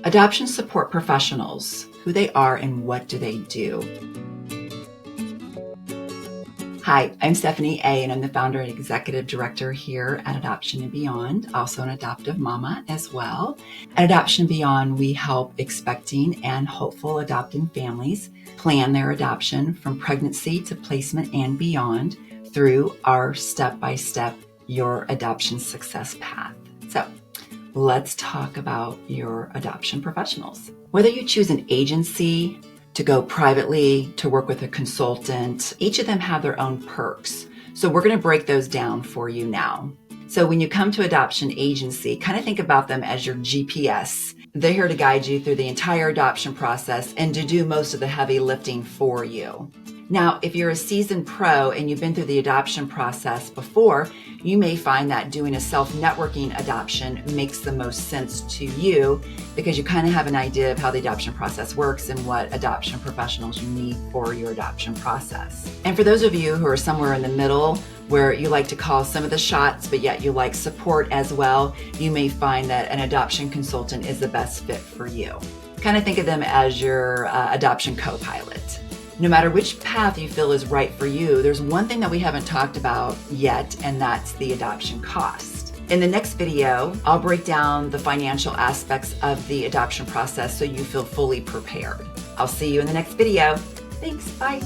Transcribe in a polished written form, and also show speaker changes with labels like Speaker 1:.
Speaker 1: Adoption support professionals, who they are and what do they do? Hi, I'm Stephanie A., and I'm the founder and executive director here at Adoption and Beyond, also an adoptive mama as well. At Adoption and Beyond, we help expecting and hopeful adopting families plan their adoption from pregnancy to placement and beyond through our step-by-step Your Adoption Success Path. So let's talk about your adoption professionals. Whether you choose an agency, to go privately, to work with a consultant, each of them have their own perks. So we're going to break those down for you now. So when you come to adoption agency, kind of think about them as your GPS. They're here to guide you through the entire adoption process and to do most of the heavy lifting for you. Now, if you're a seasoned pro and you've been through the adoption process before, you may find that doing a self-networking adoption makes the most sense to you because you kind of have an idea of how the adoption process works and what adoption professionals you need for your adoption process. And for those of you who are somewhere in the middle, where you like to call some of the shots, but yet you like support as well, you may find that an adoption consultant is the best fit for you. Kind of think of them as your adoption co-pilot. No matter which path you feel is right for you, there's one thing that we haven't talked about yet, and that's the adoption cost. In the next video, I'll break down the financial aspects of the adoption process so you feel fully prepared. I'll see you in the next video. Thanks, bye.